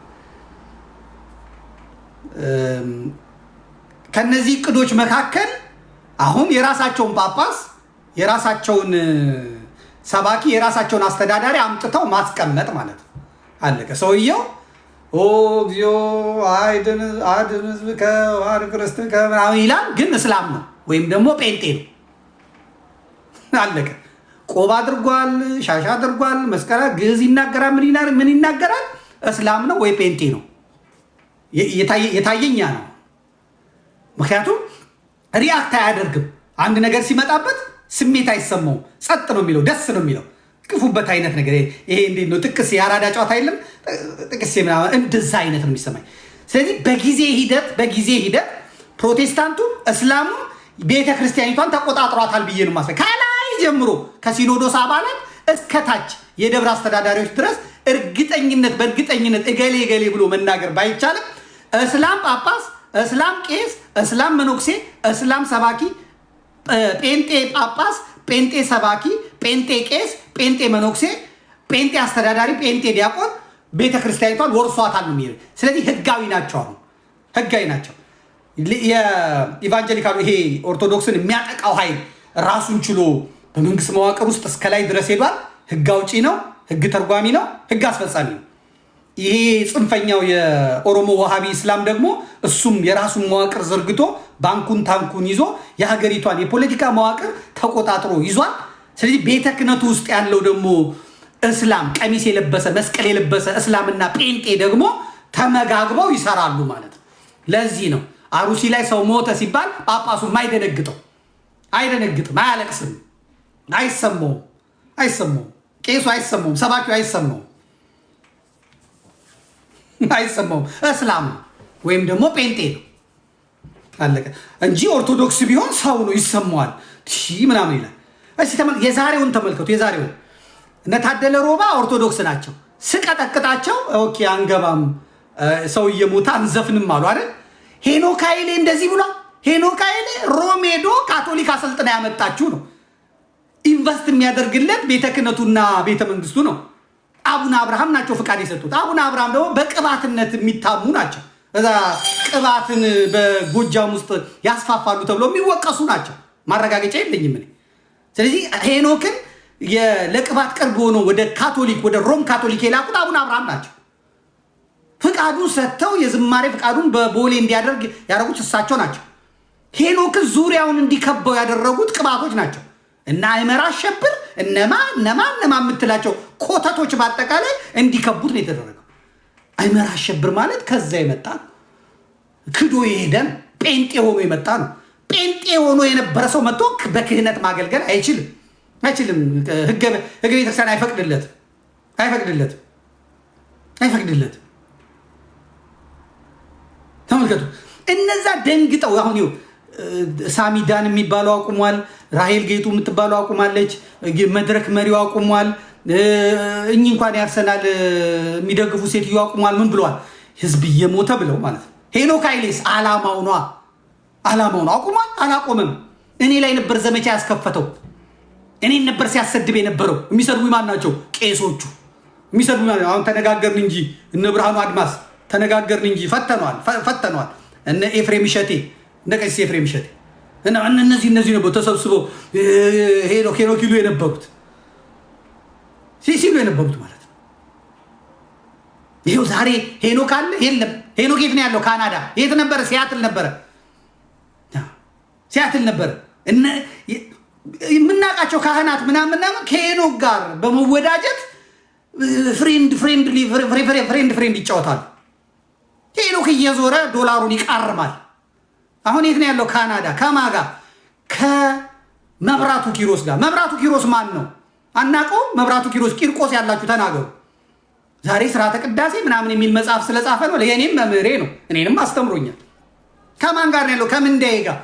ከነዚህ እቅዶች መካከል አሁን የራሳቸውን ጳጳስ፣ የራሳቸውን ሰባኪ፣ የራሳቸውን አስተዳዳሪ አምጥተው ማስቀመጥ ማለት ነው። አለቀ። ሰውየው ኦ እግዚኦ አድን ሕዝብከ ወአድኅን ርስትከ ምናምን ይላል፣ ግን እስላም ነው ወይም ደግሞ ጴንጤ ነው። አለቀ። ቆብ አድርጓል፣ ሻሻ አድርጓል፣ መስቀል ግዕዝ ይናገራል፣ ምን ይናገራል? እስላም ነው ወይ ጴንጤ ነው። የታየኛ ነው። ምክንያቱም ሪአክት አያደርግም። አንድ ነገር ሲመጣበት ስሜት አይሰማውም። ጸጥ ነው የሚለው፣ ደስ ነው የሚለው። ክፉበት አይነት ነገር ይሄ እንዴት ነው? ጥቅስ የአራዳ ጨዋታ የለም ጥቅስ ምናምን እንደዛ አይነት ነው የሚሰማኝ። ስለዚህ በጊዜ ሂደት ፕሮቴስታንቱም እስላሙ ቤተክርስቲያኒቷን ተቆጣጥሯታል ብዬ ነው ማስበው። ከላይ ጀምሮ ከሲኖዶስ አባላት እስከ ታች የደብረ አስተዳዳሪዎች ድረስ በእርግጠኝነት እገሌ ብሎ መናገር ባይቻልም እስላም ጳጳስ፣ እስላም ቄስ፣ እስላም መነኩሴ፣ እስላም ሰባኪ፣ ጴንጤ ጳጳስ፣ ጴንጤ ሰባኪ፣ ጴንጤ ቄስ፣ ጴንጤ መነኩሴ፣ ጴንጤ አስተዳዳሪ፣ ጴንጤ ዲያቆን ቤተክርስቲያኒቷን ወርሷታል ነው የሚለው። ስለዚህ ህጋዊ ናቸው። አሁን ህጋዊ ናቸው። የኢቫንጀሊካሉ ይሄ ኦርቶዶክስን የሚያጠቃው ኃይል ራሱን ችሎ በመንግስት መዋቅር ውስጥ እስከ ላይ ድረስ ሄዷል። ህግ አውጪ ነው፣ ህግ ተርጓሚ ነው፣ ህግ አስፈጻሚ ነው። ይሄ ጽንፈኛው የኦሮሞ ዋሃቢ እስላም ደግሞ እሱም የራሱን መዋቅር ዘርግቶ ባንኩን ታንኩን ይዞ የሀገሪቷን የፖለቲካ መዋቅር ተቆጣጥሮ ይዟል። ስለዚህ ቤተ ክህነቱ ውስጥ ያለው ደግሞ እስላም ቀሚስ የለበሰ መስቀል የለበሰ እስላምና ጴንጤ ደግሞ ተመጋግበው ይሰራሉ ማለት ነው። ለዚህ ነው አሩሲ ላይ ሰው ሞተ ሲባል ጳጳሱ አይደነግጥም፣ አያለቅስም፣ አይሰማውም፣ ቄሱ አይሰማውም፣ ሰባኪው አይሰማውም። እስላም ወይም ደግሞ ጴንጤ ነው አለቀ እንጂ ኦርቶዶክስ ቢሆን ሰው ነው ይሰማዋል ምናምን ይላል። እስኪ የዛሬውን ተመልከቱ። የዛሬውን እነ ታደለ ሮባ ኦርቶዶክስ ናቸው። ስቀጠቅጣቸው ኦኬ አንገባም፣ ሰው እየሞተ አንዘፍንም አሉ አይደል? ሄኖክ ኃይሌ እንደዚህ ብሏል። ሄኖክ ኃይሌ ሮም ሄዶ ካቶሊክ አሰልጥና ያመጣችሁ ነው። ኢንቨስት የሚያደርግለት ቤተ ክህነቱና ቤተ መንግስቱ ነው። አቡነ አብርሃም ናቸው ፍቃድ የሰጡት። አቡነ አብርሃም ደግሞ በቅባትነት የሚታሙ ናቸው። እዛ ቅባትን በጎጃም ውስጥ ያስፋፋሉ ተብሎ የሚወቀሱ ናቸው። ማረጋገጫ የለኝም እኔ። ስለዚህ ሄኖክን ለቅባት ቅርብ ሆኖ ወደ ሮም ካቶሊክ የላኩት አቡነ አብርሃም ናቸው። ፍቃዱን ሰጥተው የዝማሬ ፍቃዱን በቦሌ እንዲያደርግ ያደረጉት እሳቸው ናቸው። ሄኖክን ዙሪያውን እንዲከበው ያደረጉት ቅባቶች ናቸው። እና አይመራ አሸብር እነማ የምትላቸው ኮተቶች በአጠቃላይ እንዲከቡት ነው የተደረገው። አይመራ አሸብር ማለት ከዛ የመጣ ነው። ክዶ የሄደን ጴንጤ ሆኖ የመጣ ነው። ጴንጤ ሆኖ የነበረ ሰው መጥቶ በክህነት ማገልገል አይችልም። ህገ ቤተክርስቲያን አይፈቅድለትም። ተመልከቱ። እነዛ ደንግጠው አሁን ሳሚዳን የሚባለው አቁሟል። ራሄል ጌቱ የምትባለው አቁማለች። መድረክ መሪው አቁሟል። እኚህ እንኳን ያርሰናል የሚደግፉ ሴትዮ አቁሟል። ምን ብለዋል? ህዝብ እየሞተ ብለው ማለት ነው። ሄኖክ ኃይሌስ አላማው ነው አቁሟል። አላቆመም። እኔ ላይ ነበር ዘመቻ ያስከፈተው። እኔን ነበር ሲያሰድብ የነበረው። የሚሰድቡ ማን ናቸው? ቄሶቹ የሚሰድቡ። አሁን ተነጋገርን እንጂ እነ ብርሃኑ አድማስ ተነጋገርን እንጂ ፈተነዋል። እነ ኤፍሬም እሸቴ እነ ቀሲስ ኤፍሬም እሸቴ እና እነዚህ ነበሩ ተሰብስበው ሄኖክ ይሉ የነበሩት ሲሉ የነበሩት ማለት ነው። ይሄው ዛሬ ሄኖክ አለ የለም። ሄኖክ የት ነው ያለው? ካናዳ። የት ነበረ? ሲያትል ነበረ። የምናውቃቸው ካህናት ምናምን ከሄኖክ ጋር በመወዳጀት ፍሬንድ ይጫወታሉ። ሄኖክ እየዞረ ዶላሩን ይቃርማል። አሁን የት ነው ያለው? ካናዳ። ከማን ጋር? ከመብራቱ ኪሮስ ጋር። መብራቱ ኪሮስ ማን ነው? አናውቀውም። መብራቱ ኪሮስ ቂርቆስ ያላችሁ ተናገሩ። ዛሬ ስርዓተ ቅዳሴ ምናምን የሚል መጽሐፍ ስለጻፈ ነው። የኔም መምህሬ ነው፣ እኔንም አስተምሮኛል። ከማን ጋር ነው ያለው? ከምንዳዬ ጋር።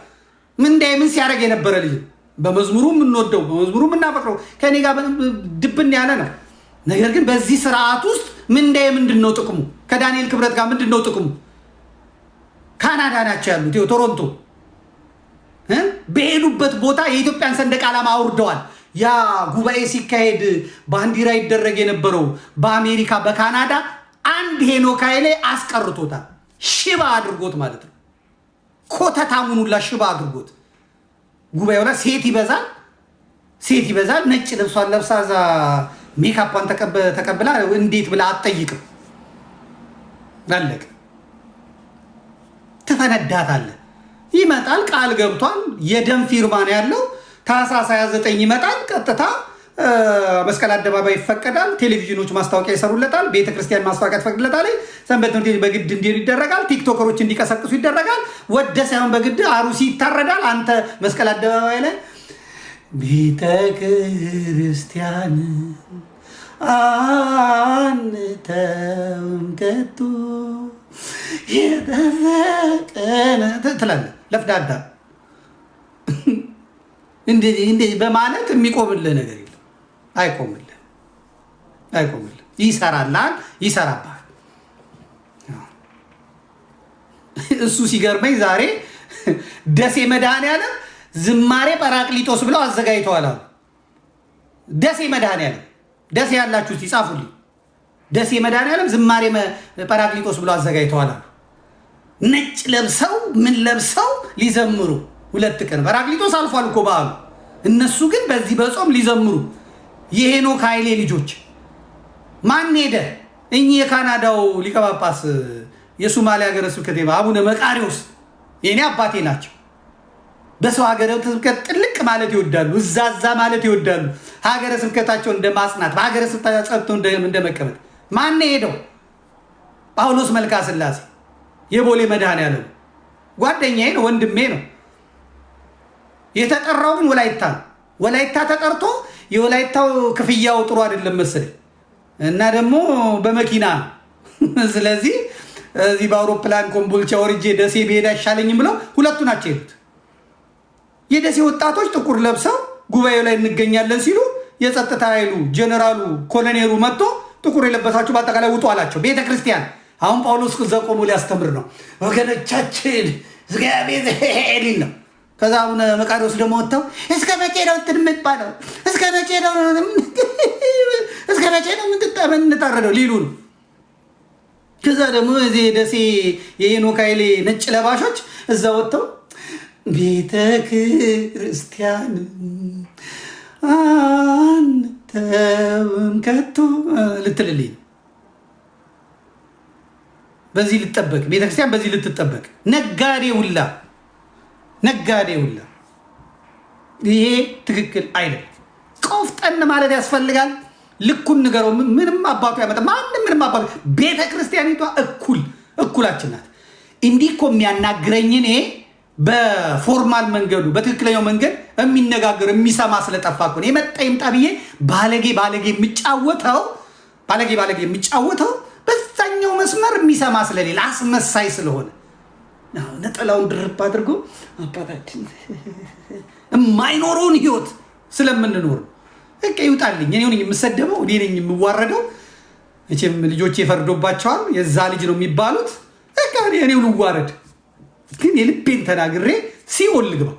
ምንዳዬ ምን ሲያደርግ የነበረ ልጅ፣ በመዝሙሩ የምንወደው በመዝሙሩ የምናፈቅረው ከኔ ጋር ድብን ያለ ነው። ነገር ግን በዚህ ስርዓት ውስጥ ምንዳዬ ምንድን ነው ጥቅሙ? ከዳንኤል ክብረት ጋር ምንድን ነው ጥቅሙ? ካናዳ ናቸው ያሉት፣ ቶሮንቶ። በሄዱበት ቦታ የኢትዮጵያን ሰንደቅ ዓላማ አውርደዋል። ያ ጉባኤ ሲካሄድ ባንዲራ ይደረግ የነበረው በአሜሪካ በካናዳ አንድ ሄኖክ ኃይሌ አስቀርቶታል። ሽባ አድርጎት ማለት ነው። ኮተታሙን ሁላ ሽባ አድርጎት። ጉባኤው ላይ ሴት ይበዛል። ነጭ ልብሷን ለብሳ እዛ ሜካፓን ተቀብላ እንዴት ብላ አትጠይቅም። አለቀ። ትፈነዳታለህ። ይመጣል፣ ቃል ገብቷል። የደም ፊርማ ነው ያለው። ታህሳስ 29 ይመጣል። ቀጥታ መስቀል አደባባይ ይፈቀዳል። ቴሌቪዥኖች ማስታወቂያ ይሰሩለታል። ቤተክርስቲያን ማስታወቂያ ትፈቅድለታል። ሰንበት ትምህርት ቤት በግድ እንዲሄዱ ይደረጋል። ቲክቶከሮች እንዲቀሰቅሱ ይደረጋል። ወደ ሳይሆን በግድ አሩሲ ይታረዳል። አንተ መስቀል አደባባይ ላይ ቤተክርስቲያን አንተውም ከቶ የተፈቀነ ትላለህ። ለፍዳዳ እንዴ በማለት የሚቆምልህ ነገር የለም። አይቆምልህ። ይሰራልሃል፣ ይሰራብሃል። እሱ ሲገርመኝ ዛሬ ደሴ መድኃኔዓለም ዝማሬ ጰራቅሊጦስ ብለው አዘጋጅተዋል አሉ። ደሴ መድኃኔዓለም ደሴ ያላችሁ ይጻፉልኝ። ደሴ መድኃኔዓለም ዝማሬ ጰራቅሊጦስ ብለው አዘጋጅተዋል አሉ። ነጭ ለብሰው ምን ለብሰው ሊዘምሩ 2 ቀን ጰራቅሊጦስ አልፏል እኮ በዓሉ። እነሱ ግን በዚህ በጾም ሊዘምሩ የሄኖክ ኃይሌ ልጆች ማን ሄደ? እኚህ የካናዳው ሊቀ ጳጳስ የሶማሊያ ሀገረ ስብከት አቡነ መቃሪዎስ የኔ አባቴ ናቸው። በሰው ሀገረ ስብከት ጥልቅ ማለት ይወዳሉ፣ እዛዛ ማለት ይወዳሉ። ሀገረ ስብከታቸው እንደማጽናት በሀገረ ስብከታቸው እንደመቀመጥ። ማን ሄደው? ጳውሎስ መልካ ስላሴ የቦሌ መድኃኔዓለም ጓደኛዬ ነው፣ ወንድሜ ነው። የተጠራው ግን ወላይታ ነው። ወላይታ ተጠርቶ የወላይታው ክፍያው ጥሩ አይደለም መሰለኝ እና ደግሞ በመኪና ስለዚህ እዚህ በአውሮፕላን ኮምቦልቻ ወርጄ ደሴ ብሄድ አይሻለኝም ብለው ሁለቱ ናቸው የሄዱት። የደሴ ወጣቶች ጥቁር ለብሰው ጉባኤው ላይ እንገኛለን ሲሉ የጸጥታ ኃይሉ ጀነራሉ ኮሎኔሉ መጥቶ ጥቁር የለበሳችሁ በአጠቃላይ ውጡ አላቸው። ቤተ ክርስቲያን አሁን ጳውሎስ እዛ ቆሞ ሊያስተምር ነው። ወገኖቻችን እግዚአብሔር ሊል ነው። ከዛ አቡነ መቃሪዎስ ደግሞ ወጥተው እስከ መቼ ነው እንትን የምትባለው? እስከ መቼ ነው የምንታረደው ሊሉ ነው። ከዛ ደግሞ እዚህ ደሴ የሄኖክ ኃይሌ ነጭ ለባሾች እዛ ወጥተው ቤተ ክርስቲያን አንተውም ከቶ ልትልልኝ ነው። በዚህ ልትጠበቅ ቤተክርስቲያን በዚህ ልትጠበቅ ነጋዴ ሁላ ይሄ ትክክል አይደለም። ቆፍጠን ማለት ያስፈልጋል። ልኩን ንገረው። ምንም አባቱ ያመጣ ማንም ምንም አባቱ ቤተ ክርስቲያኒቷ እኩላችን ናት። እንዲህ እኮ የሚያናግረኝ እኔ በፎርማል መንገዱ በትክክለኛው መንገድ የሚነጋገር የሚሰማ ስለጠፋ እኮ ነው። የመጣ ይምጣ ብዬ ባለጌ የሚጫወተው በዛኛው መስመር የሚሰማ ስለሌለ አስመሳይ ስለሆነ ነጠላውን ድርብ አድርጎ አባታችን የማይኖረውን ህይወት ስለምንኖር በቃ ይውጣልኝ። እኔ ነኝ የምሰደበው፣ እኔ ነኝ የምዋረደው። እቺም ልጆቼ ፈርዶባቸዋል። የዛ ልጅ ነው የሚባሉት። በቃ እኔው ልዋረድ። ግን የልቤን ተናግሬ ሲኦል ልግባ፣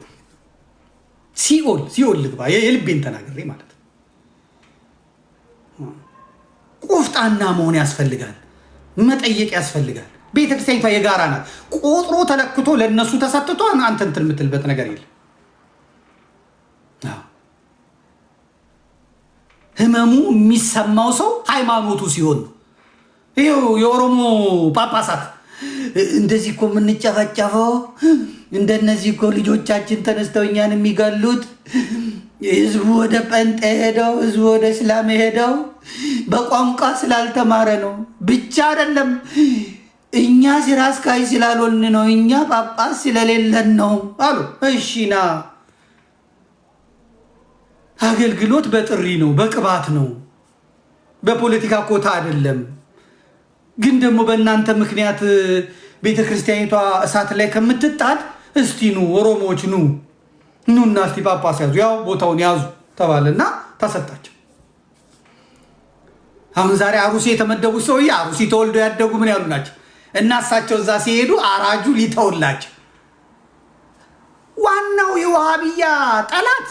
ሲኦል ልግባ። የልቤን ተናግሬ ማለት ነው። ቆፍጣና መሆን ያስፈልጋል። መጠየቅ ያስፈልጋል። ቤተክርስቲያኒቷ የጋራ ናት። ቆጥሮ ተለክቶ ለነሱ ተሰጥቶ አንተ እንትን የምትልበት ነገር የለም። ህመሙ የሚሰማው ሰው ሃይማኖቱ ሲሆን ነው። ይኸው የኦሮሞ ጳጳሳት እንደዚህ እኮ የምንጨፈጨፈው እንደነዚህ እኮ ልጆቻችን ተነስተው እኛን የሚገሉት ህዝቡ ወደ ጴንጤ ሄደው ህዝቡ ወደ እስላም ሄደው በቋንቋ ስላልተማረ ነው ብቻ አይደለም። እኛ ስራ አስኪያጅ ስላልሆን ነው፣ እኛ ጳጳስ ስለሌለን ነው አሉ። እሺና አገልግሎት በጥሪ ነው፣ በቅባት ነው፣ በፖለቲካ ኮታ አይደለም። ግን ደግሞ በእናንተ ምክንያት ቤተክርስቲያኒቷ እሳት ላይ ከምትጣድ እስቲ ኑ ኦሮሞዎች ኑና እስቲ ጳጳስ ያዙ፣ ያው ቦታውን ያዙ ተባለና ተሰጣቸው። አሁን ዛሬ አሩሲ የተመደቡት ሰውዬ አሩሲ ተወልደው ያደጉ ምን ያሉ ናቸው እና እሳቸው እዛ ሲሄዱ አራጁ ሊተውላቸው። ዋናው የዋሃብያ ጠላት፣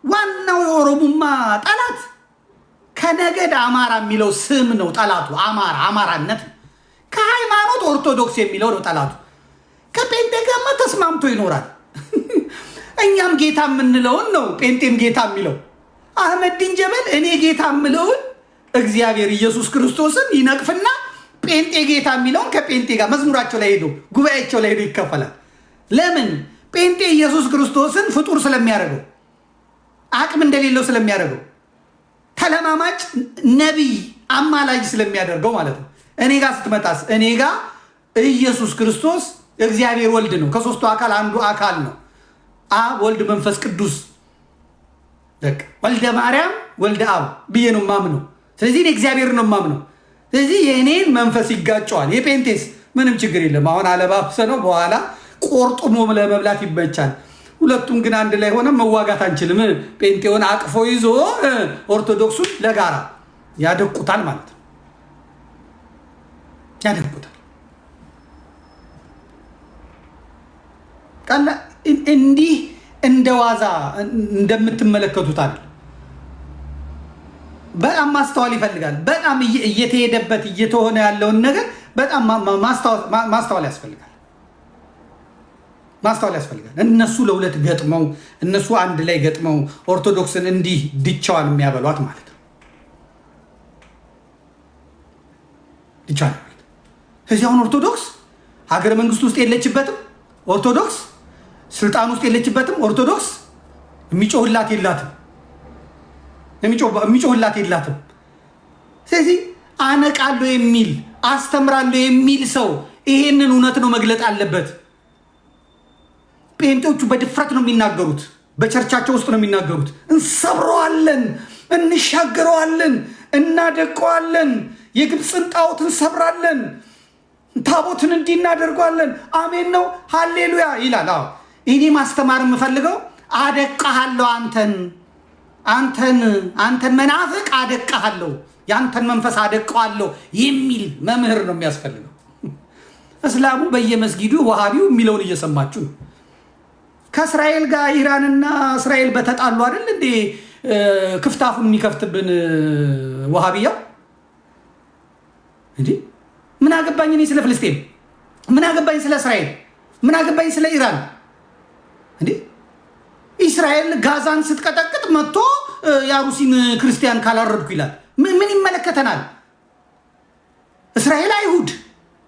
ዋናው የኦሮሙማ ጠላት ከነገድ አማራ የሚለው ስም ነው ጠላቱ። አማራነት ከሃይማኖት ኦርቶዶክስ የሚለው ነው ጠላቱ። ከጴንጤ ጋርማ ተስማምቶ ይኖራል። እኛም ጌታ የምንለውን ነው ጴንጤም ጌታ የሚለው። አህመድ ዲን ጀበል እኔ ጌታ የምለውን እግዚአብሔር ኢየሱስ ክርስቶስን ይነቅፍና ጴንጤ ጌታ የሚለውን ከጴንጤ ጋር መዝሙራቸው ላይ ሄዶ ጉባኤያቸው ላይ ሄዶ ይከፈላል። ለምን? ጴንጤ ኢየሱስ ክርስቶስን ፍጡር ስለሚያደርገው፣ አቅም እንደሌለው ስለሚያደርገው፣ ተለማማጭ ነቢይ አማላጅ ስለሚያደርገው ማለት ነው። እኔ ጋር ስትመጣስ እኔ ጋር ኢየሱስ ክርስቶስ እግዚአብሔር ወልድ ነው። ከሶስቱ አካል አንዱ አካል ነው። አብ ወልድ መንፈስ ቅዱስ ወልደ ማርያም ወልደ አብ ብዬ ነው ማምነው። ስለዚህ እኔ እግዚአብሔር ነው ማምነው። ስለዚህ የእኔን መንፈስ ይጋጨዋል። የጴንጤስ ምንም ችግር የለም። አሁን አለባብሰ ነው በኋላ ቆርጡሞ ለመብላት ይመቻል። ሁለቱም ግን አንድ ላይ ሆነ መዋጋት አንችልም። ጴንጤውን አቅፎ ይዞ ኦርቶዶክሱን ለጋራ ያደቁታል ማለት ነው። ያደቁታል። እንዲህ እንደ ዋዛ እንደምትመለከቱት አይደል። በጣም ማስተዋል ይፈልጋል። በጣም እየተሄደበት እየተሆነ ያለውን ነገር በጣም ማስተዋል ያስፈልጋል። ማስተዋል ያስፈልጋል። እነሱ ለሁለት ገጥመው እነሱ አንድ ላይ ገጥመው ኦርቶዶክስን እንዲህ ድቻዋን የሚያበሏት ማለት ነው። ድቻዋን ማለት ስለዚህ አሁን ኦርቶዶክስ ሀገረ መንግስት ውስጥ የለችበትም። ኦርቶዶክስ ስልጣን ውስጥ የለችበትም። ኦርቶዶክስ የሚጮህላት የላትም። የሚጮህላት የላትም። ስለዚህ አነቃለሁ የሚል አስተምራለሁ የሚል ሰው ይሄንን እውነት ነው መግለጥ አለበት። ጴንጤዎቹ በድፍረት ነው የሚናገሩት። በቸርቻቸው ውስጥ ነው የሚናገሩት። እንሰብረዋለን፣ እንሻገረዋለን፣ እናደቀዋለን፣ የግብፅን ጣዖት እንሰብራለን፣ ታቦትን እንዲህ እናደርገዋለን። አሜን ነው ሃሌሉያ ይላል። አዎ እኔ ማስተማር የምፈልገው አደቃሃለሁ፣ አንተን መናፍቅ አደቃሃለሁ፣ የአንተን መንፈስ አደቀዋለሁ የሚል መምህር ነው የሚያስፈልገው። እስላሙ በየመስጊዱ ወሃቢው የሚለውን እየሰማችሁ ነው። ከእስራኤል ጋር ኢራንና እስራኤል በተጣሉ አይደል እንዴ ክፍታፉን የሚከፍትብን ወሃቢያው እንዴ? ምን አገባኝ እኔ ስለ ፍልስጤም? ምን አገባኝ ስለ እስራኤል? ምን አገባኝ ስለ ኢራን? እንዴ እስራኤል ጋዛን ስትቀጠቅጥ መጥቶ የአሩሲን ክርስቲያን ካላረድኩ ይላል። ምን ይመለከተናል? እስራኤል አይሁድ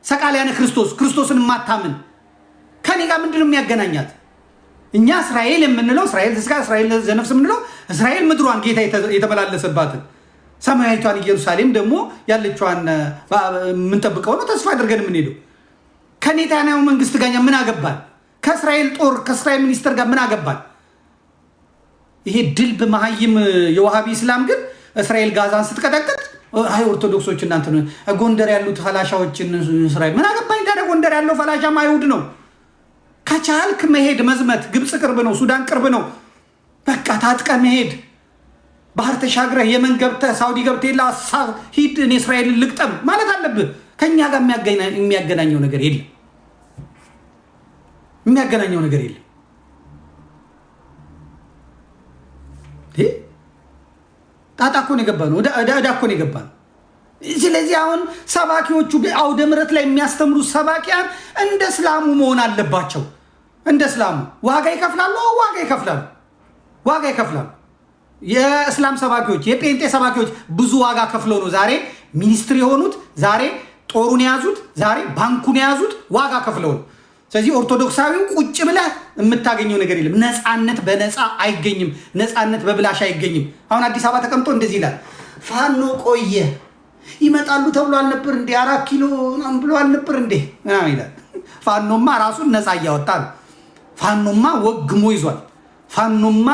ሰቃሊያነ ክርስቶስን ማታምን ከኔ ጋር ምንድነው የሚያገናኛት? እኛ እስራኤል የምንለው እስራኤል ስጋ እስራኤል ዘነፍስ የምንለው እስራኤል ምድሯን ጌታ የተመላለሰባትን ሰማያዊቷን ኢየሩሳሌም ደግሞ ያለችዋን የምንጠብቀው ነው። ተስፋ አድርገን የምንሄደው ከኔታንያሁ መንግስት ጋር ምን አገባን? ከእስራኤል ጦር ከእስራኤል ሚኒስተር ጋር ምን አገባን? ይሄ ድልብ መሀይም የዋሃቢ እስላም ግን እስራኤል ጋዛን ስትቀጠቅጥ አይ ኦርቶዶክሶች እናንተ ጎንደር ያሉት ፈላሻዎችን እስራኤል ምን አገባኝ ታዲያ? ጎንደር ያለው ፈላሻም አይሁድ ነው። ከቻልክ መሄድ መዝመት፣ ግብፅ ቅርብ ነው፣ ሱዳን ቅርብ ነው። በቃ ታጥቀ መሄድ፣ ባህር ተሻግረህ የመን ገብተህ ሳውዲ ገብተህ ሂድ፣ እኔ እስራኤልን ልቅጠም ማለት አለብህ። ከኛ ጋር የሚያገናኘው ነገር የለም። የሚያገናኘው ነገር የለም። ጣጣ እኮ ነው የገባ ነው። ዕዳ እኮ ነው የገባ ነው። ስለዚህ አሁን ሰባኪዎቹ አውደ ምሕረት ላይ የሚያስተምሩ ሰባኪያን እንደ እስላሙ መሆን አለባቸው። እንደ እስላሙ ዋጋ ይከፍላሉ። ዋጋ ይከፍላሉ። የእስላም ሰባኪዎች፣ የጴንጤ ሰባኪዎች ብዙ ዋጋ ከፍለው ነው ዛሬ ሚኒስትር የሆኑት፣ ዛሬ ጦሩን የያዙት፣ ዛሬ ባንኩን የያዙት ዋጋ ከፍለው ነው። ስለዚህ ኦርቶዶክሳዊው ቁጭ ብለህ የምታገኘው ነገር የለም። ነፃነት በነፃ አይገኝም። ነፃነት በብላሽ አይገኝም። አሁን አዲስ አበባ ተቀምጦ እንደዚህ ይላል። ፋኖ ቆየ ይመጣሉ ተብሎ አልነበር እንዴ? 4 ኪሎ ብሎ አልነበር እንዴ? ምናምን ይላል። ፋኖማ ራሱን ነፃ እያወጣ ነው። ፋኖማ ወግሞ ይዟል። ፋኖማ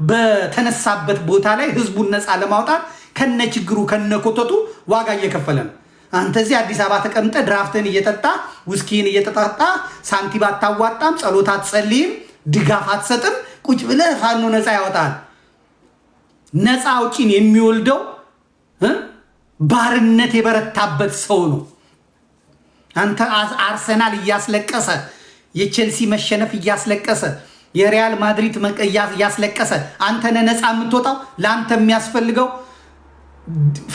በተነሳበት ቦታ ላይ ህዝቡን ነፃ ለማውጣት ከነ ችግሩ ከነ ኮተቱ ዋጋ እየከፈለ ነው። አንተ እዚህ አዲስ አበባ ተቀምጠ ድራፍትን እየጠጣ ውስኪን እየጠጣ ሳንቲም አታዋጣም፣ ጸሎት አትጸልይም፣ ድጋፍ አትሰጥም። ቁጭ ብለህ ፋኖ ነፃ ያወጣል። ነፃ አውጪን የሚወልደው ባርነት የበረታበት ሰው ነው። አንተ አርሰናል እያስለቀሰ የቼልሲ መሸነፍ እያስለቀሰ የሪያል ማድሪድ እያስለቀሰ አንተ ነፃ የምትወጣው ለአንተ የሚያስፈልገው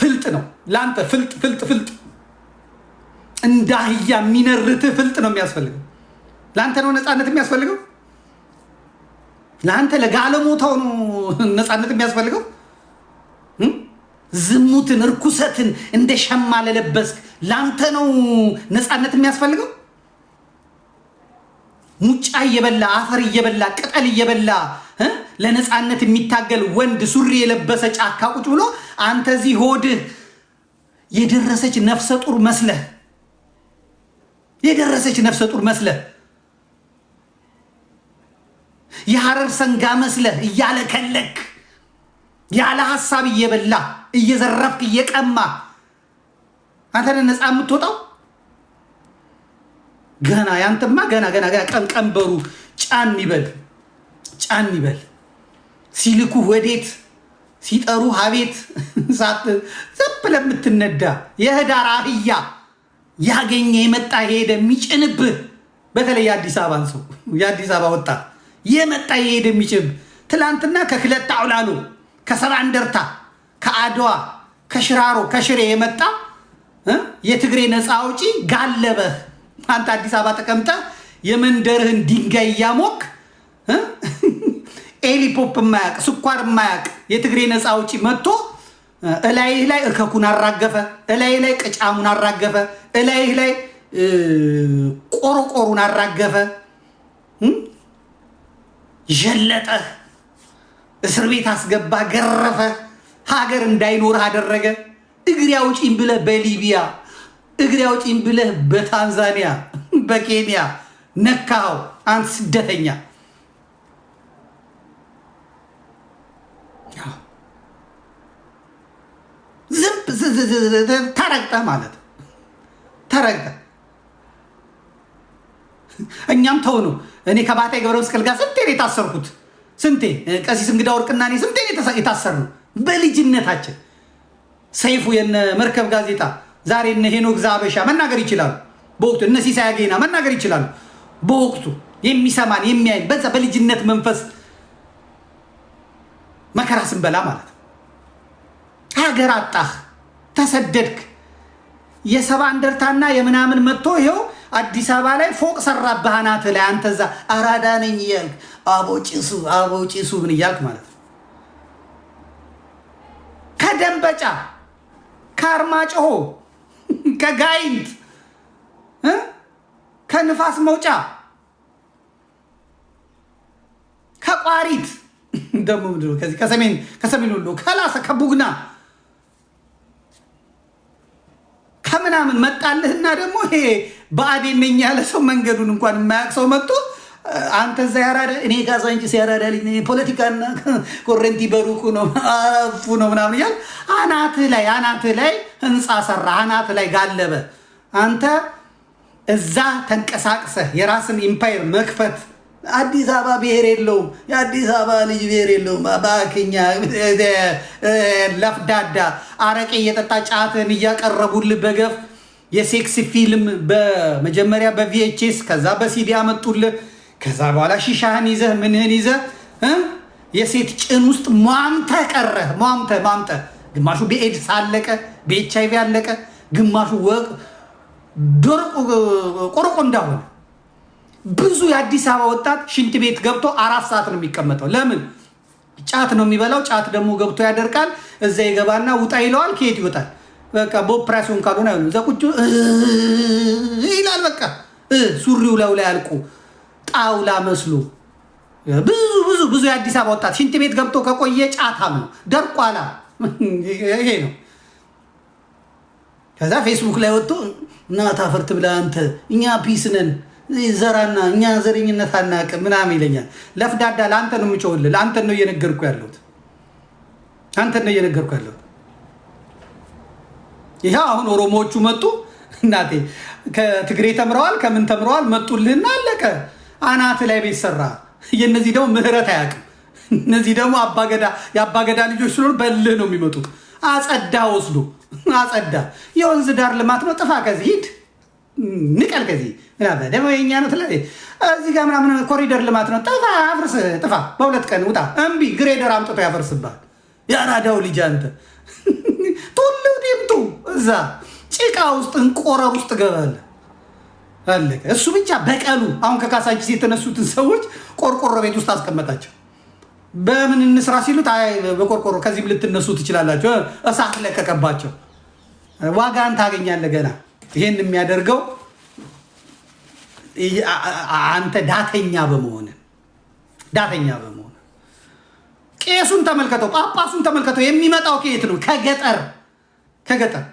ፍልጥ ነው። ለአንተ ፍልጥ እንደ አህያ የሚነርትህ ፍልጥ ነው የሚያስፈልገው። ለአንተ ነው ነፃነት የሚያስፈልገው። ለአንተ ለጋለሞታው ነው ነፃነት የሚያስፈልገው። ዝሙትን፣ እርኩሰትን እንደ ሸማ ለለበስክ ላንተ ነው ነፃነት የሚያስፈልገው? ሙጫ እየበላ አፈር እየበላ ቅጠል እየበላ ለነፃነት የሚታገል ወንድ ሱሪ የለበሰ ጫካ ቁጭ ብሎ አንተ እዚህ ሆድህ የደረሰች ነፍሰ ጡር መስለህ የሐረር ሰንጋ መስለህ እያለከለክ ያለ ሐሳብ እየበላ እየዘረፍክ እየቀማ አንተ ነፃ የምትወጣው? ገና ያንተማ ገና ቀንበሩ ጫን ይበል ሲልኩ ወዴት ሲጠሩ ሀቤት ሳት ዘብ ለምትነዳ የህዳር አህያ ያገኘ የመጣ ሄደ የሚጭንብህ በተለይ የአዲስ አበባ ወጣት የመጣ ሄደ የሚጭንብ ትላንትና ከክለት አውላሉ ከሰባ እንደርታ ከአድዋ ከሽራሮ ከሽሬ የመጣ የትግሬ ነፃ አውጪ ጋለበህ። አንተ አዲስ አበባ ተቀምጠ የመንደርህን ድንጋይ እያሞክ ኤሊፖፕ የማያቅ ስኳር የማያቅ የትግሬ ነፃ አውጪ መጥቶ እላይህ ላይ እከኩን አራገፈ፣ እላይህ ላይ ቅጫሙን አራገፈ፣ እላይህ ላይ ቆሮቆሩን አራገፈ፣ ዠለጠህ፣ እስር ቤት አስገባ፣ ገረፈ፣ ሀገር እንዳይኖርህ አደረገ። እግሬ አውጪኝ ብለህ በሊቢያ እግሬ አውጪኝ ብለህ በታንዛኒያ በኬንያ ነካኸው። አንተ ስደተኛ ተረግጠህ ማለት ተረግጠህ። እኛም ተው ነው። እኔ ከባታ ገብረ መስቀል ጋር ስንቴ ነው የታሰርኩት? ስንቴ ቀሲስ እንግዳ ወርቅና እኔ ስንቴ ነው የታሰርነው በልጅነታችን። ሰይፉ የነ መርከብ ጋዜጣ ዛሬ እነ ሄኖክ ዛበሻ መናገር ይችላሉ። በወቅቱ እነ ሲሳይ አገና መናገር ይችላሉ። በወቅቱ የሚሰማን የሚያይ በዛ በልጅነት መንፈስ መከራ ስንበላ ማለት ሀገር አጣህ፣ ተሰደድክ። የሰባ እንደርታና የምናምን መጥቶ ይኸው አዲስ አበባ ላይ ፎቅ ሰራብህ አናትህ ላይ። አንተ እዛ አራዳ ነኝ እያልክ አቦ ጭሱ ምን እያልክ ማለት ነው። ከደንበጫ ከአርማጭሆ ከጋይንት ከንፋስ መውጫ ከቋሪት ደግሞ ከዚህ ከሰሜን ሁሉ ከላሰ ከቡግና ከምናምን መጣልህና ደግሞ ይሄ ብአዴን ነኝ ያለ ሰው መንገዱን እንኳን የማያውቅ ሰው መጥቶ አንተ እዛ ያራዳ እኔ ካዛንቺስ ያራዳ ልጅ ፖለቲካና ኮረንቲ በሩቁ ነው አፉ ነው ምናምን እያል አናትህ ላይ ህንፃ ሰራ፣ አናትህ ላይ ጋለበ። አንተ እዛ ተንቀሳቅሰህ የራስን ኢምፓየር መክፈት። አዲስ አበባ ብሔር የለውም፣ የአዲስ አበባ ልጅ ብሔር የለውም። ባክኛ ለፍዳዳ አረቄ እየጠጣ ጫትን እያቀረቡልህ በገፍ የሴክስ ፊልም በመጀመሪያ በቪኤችኤስ ከዛ በሲዲ አመጡልህ። ከዛ በኋላ ሺሻህን ይዘህ ምንህን ይዘህ የሴት ጭን ውስጥ ሟምተህ ቀረህ። ሟምተህ ግማሹ በኤድስ አለቀ፣ በኤችአይቪ አለቀ፣ ግማሹ ቆርቆ እንዳሆነ። ብዙ የአዲስ አበባ ወጣት ሽንት ቤት ገብቶ 4 ሰዓት ነው የሚቀመጠው። ለምን? ጫት ነው የሚበላው። ጫት ደግሞ ገብቶ ያደርቃል። እዛ ይገባና ውጣ ይለዋል። ከየት ይወጣል? በቃ በኦፕራሲዮን ካልሆነ እዛ ቁጭ ይላል። በቃ ሱሪው ላይ አልቁ ጣውላ መስሎ ብዙ የአዲስ አበባ ወጣት ሽንት ቤት ገብቶ ከቆየ ጫታም ነው፣ ደርቋላ። ይሄ ነው። ከዛ ፌስቡክ ላይ ወጥቶ እናት አፈርት ብላ አንተ እኛ ፒስ ነን ዘራና እኛ ዘረኝነት አናውቅም ምናምን ይለኛል። ለፍዳዳ ለአንተ ነው የምጮህልህ፣ ለአንተ ነው እየነገርኩ ያለሁት። ይኸው አሁን ኦሮሞዎቹ መጡ። እናቴ ከትግሬ ተምረዋል ከምን ተምረዋል መጡልህና አለቀ። አናት ላይ ቤት ሰራ። የነዚህ ደግሞ ምህረት አያውቅም። እነዚህ ደግሞ የአባገዳ ልጆች ስለሆኑ በልህ ነው የሚመጡት። አጸዳ ወስዶ አጸዳ። የወንዝ ዳር ልማት ነው፣ ጥፋ ከዚህ ሂድ ንቀል ከዚህ ደግሞ የኛ ነው ትላለህ። እዚህ ጋር ምናምን ኮሪደር ልማት ነው፣ ጥፋ አፍርስ፣ ጥፋ በሁለት ቀን ውጣ። እምቢ ግሬደር አምጥቶ ያፈርስባል። የአራዳው ልጅ አንተ ቶሎ ዲምቱ እዛ ጭቃ ውስጥ እንቆረር ውስጥ ገባለህ። አለቀ። እሱ ብቻ በቀሉ። አሁን ከካሳንቺስ የተነሱትን ሰዎች ቆርቆሮ ቤት ውስጥ አስቀመጣቸው። በምን እንስራ ሲሉት አይ በቆርቆሮ ከዚህም ልትነሱ ትችላላችሁ። እሳት ለቀቀባቸው። ዋጋን ታገኛለህ ገና ይሄን የሚያደርገው አንተ ዳተኛ በመሆን ቄሱን ተመልከተው፣ ጳጳሱን ተመልከተው። የሚመጣው ከየት ነው? ከገጠር